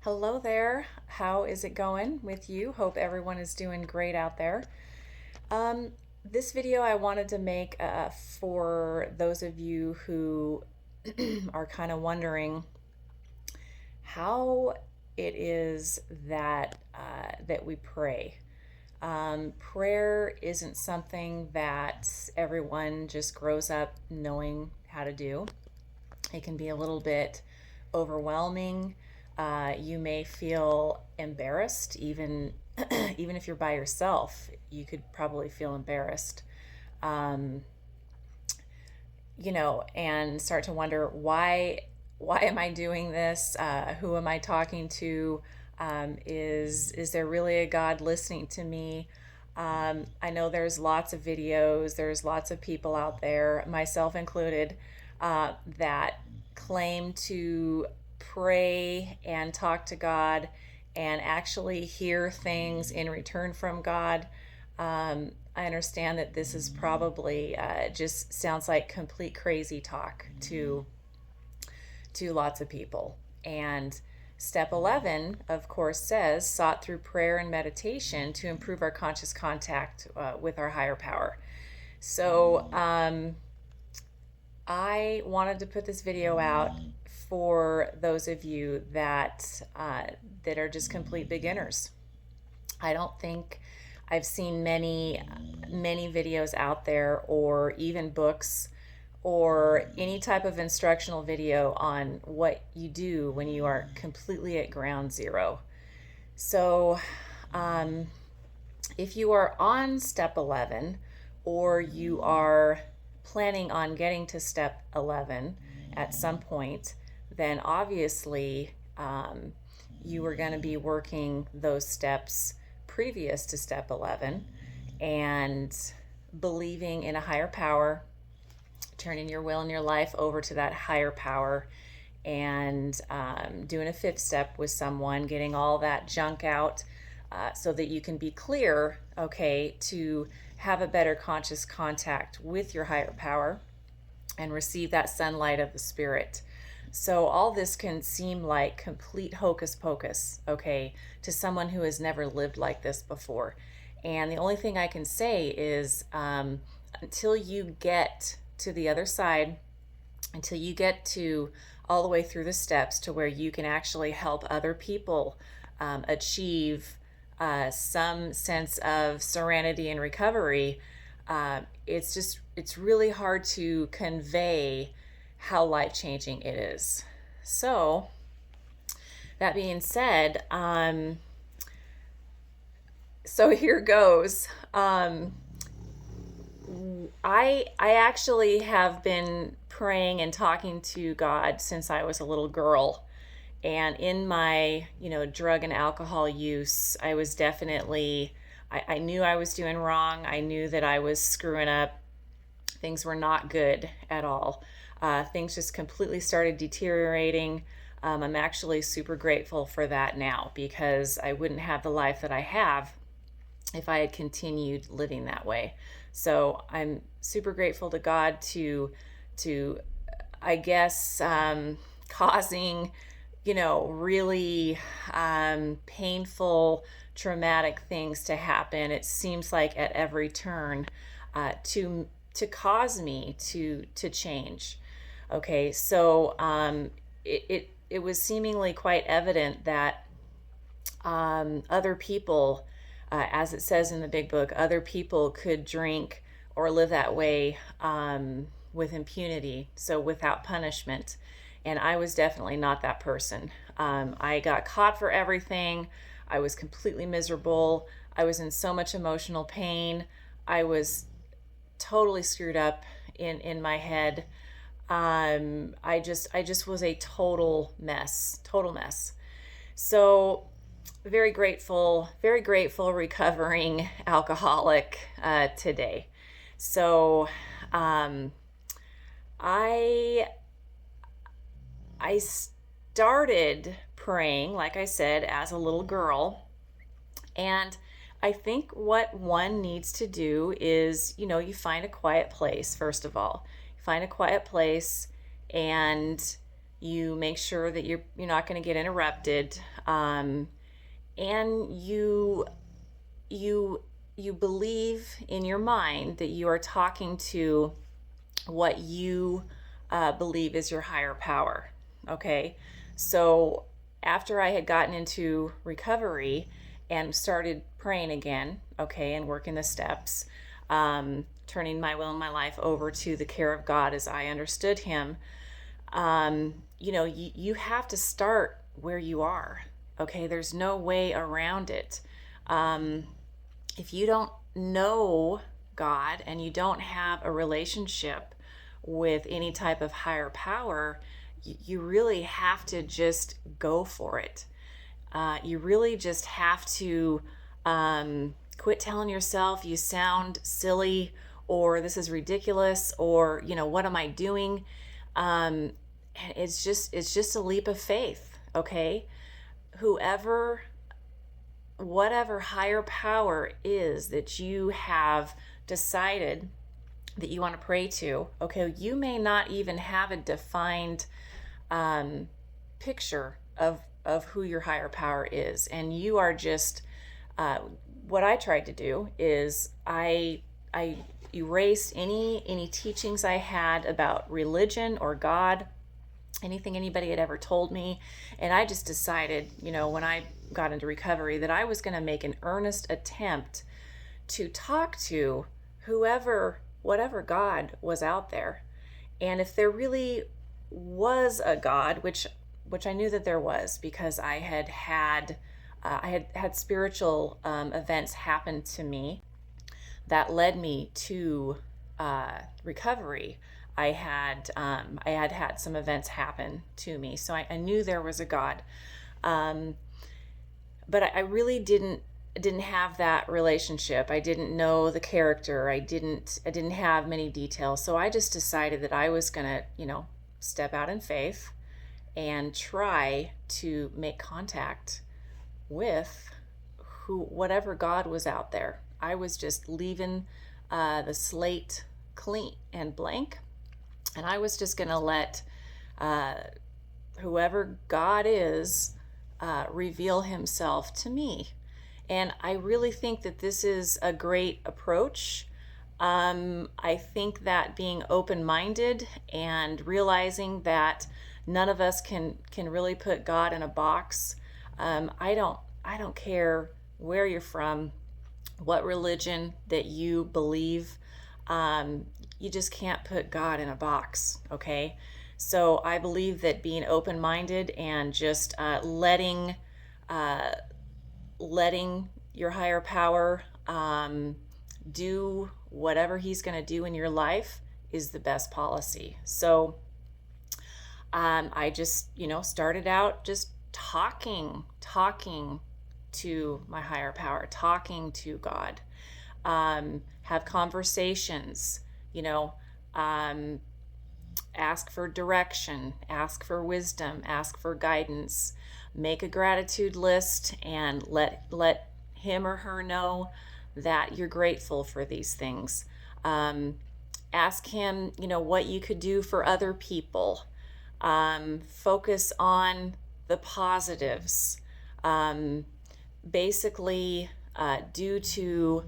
Hello there. How is it going with you? Hope everyone is doing great out there. Um, this video I wanted to make for those of you who are kind of wondering how it is that we pray. Prayer isn't something that everyone just grows up knowing how to do. It can be a little bit overwhelming. You may feel embarrassed, even even if you're by yourself. You could probably feel embarrassed, um, and start to wonder why am I doing this? Who am I talking to? Is there really a God listening to me? I know there's lots of videos, there's lots of people out there, myself included, that claim to pray and talk to God and actually hear things in return from God. I understand that this is probably just sounds like complete crazy talk to lots of people. And step 11, of course, says sought through prayer and meditation to improve our conscious contact with our higher power. So I wanted to put this video out for those of you that are just complete beginners. I don't think I've seen many videos out there, or even books, or any type of instructional video on what you do when you are completely at ground zero. So, um, if you are on step 11, or you are planning on getting to step 11 at some point, then obviously you are going to be working those steps previous to step 11 and believing in a higher power, turning your will and your life over to that higher power, and doing a fifth step with someone, getting all that junk out so that you can be clear, okay, to have a better conscious contact with your higher power and receive that sunlight of the Spirit. So all this can seem like complete hocus pocus, okay, to someone who has never lived like this before. And the only thing I can say is until you get to the other side, until you get to all the way through the steps to where you can actually help other people achieve some sense of serenity and recovery, it's really hard to convey how life changing it is. So, that being said, so here goes. I actually have been praying and talking to God since I was a little girl. And in my, drug and alcohol use, I was definitely, I knew I was doing wrong. I knew that I was screwing up. Things were not good at all. Things just completely started deteriorating. I'm actually super grateful for that now, because I wouldn't have the life that I have if I had continued living that way. So I'm super grateful to God to I guess, causing, really painful, traumatic things to happen. It seems like at every turn, to cause me to change. Okay, so it was seemingly quite evident that other people, as it says in the big book, other people could drink or live that way with impunity, so without punishment. And I was definitely not that person. I got caught for everything. I was completely miserable. I was in so much emotional pain. I was totally screwed up in my head. I just was a total mess. So very grateful recovering alcoholic today. So um, I I started praying, like I said, as a little girl. And I think what one needs to do is, you find a quiet place, first of all. You find a quiet place and You make sure that you're not going to get interrupted, and you you believe in your mind that you are talking to what you believe is your higher power. Okay, so after I had gotten into recovery and started praying again, okay, and working the steps, turning my will and my life over to the care of God as I understood Him, you have to start where you are. Okay, there's no way around it. If you don't know God and you don't have a relationship with any type of higher power, you really have to just go for it. You really just have to quit telling yourself you sound silly, or this is ridiculous, or what am I doing? And it's just a leap of faith. Okay, whoever whatever higher power is that you have decided that you want to pray to, okay, you may not even have a defined picture of who your higher power is, and you are just what I tried to do is I erased any teachings I had about religion or God, anything anybody had ever told me. And I just decided, when I got into recovery, that I was going to make an earnest attempt to talk to whatever God was out there. And if there really was a God, which I knew that there was, because I had spiritual events happen to me that led me to recovery. I had some events happen to me, so I knew there was a God, but I really didn't have that relationship. I didn't know the character. I didn't have many details. So I just decided that I was gonna, step out in faith and try to make contact with whatever God was out there. I was just leaving the slate clean and blank, and I was just going to let whoever God is reveal Himself to me. And I really think that this is a great approach. I think that being open-minded and realizing that none of us can really put God in a box. I don't care where you're from, what religion that you believe. You just can't put God in a box, okay? So I believe that being open-minded and just letting your higher power do whatever He's going to do in your life is the best policy. So I just, started out just talking to my higher power, talking to God, have conversations, ask for direction, ask for wisdom, ask for guidance, make a gratitude list, and let him or her know that you're grateful for these things. Ask him, what you could do for other people. Focus on the positives. Basically, due to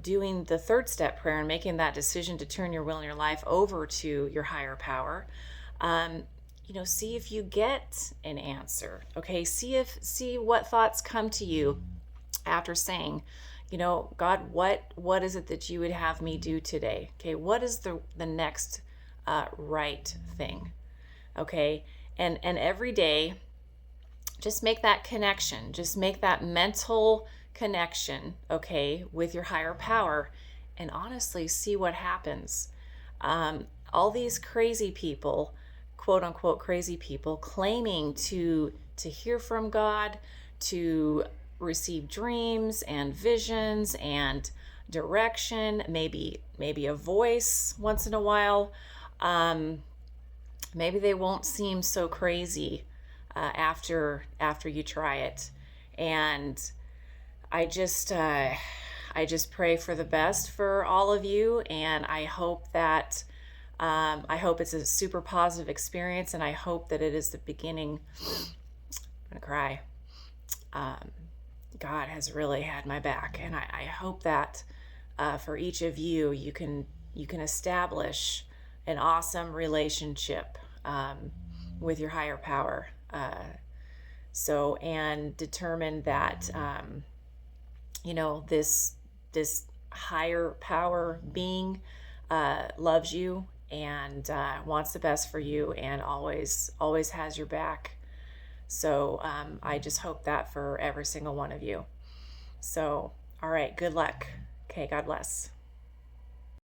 doing the third step prayer and making that decision to turn your will and your life over to your higher power, see if you get an answer. Okay, see what thoughts come to you after saying, God, what is it that you would have me do today? Okay, what is the next right thing? Okay, and every day, just make that connection. Just make that mental connection, okay, with your higher power, and honestly see what happens. All these crazy people, quote unquote crazy people, claiming to hear from God, to receive dreams and visions and direction, maybe a voice once in a while. Maybe they won't seem so crazy after you try it. And I just pray for the best for all of you, and I hope that I hope it's a super positive experience, and I hope that it is the beginning. I'm gonna cry. Um, God has really had my back, and I hope that for each of you, you can establish an awesome relationship with your higher power. And determine that this higher power being loves you and wants the best for you and always has your back. So I just hope that for every single one of you. So, all right, good luck. Okay, God bless.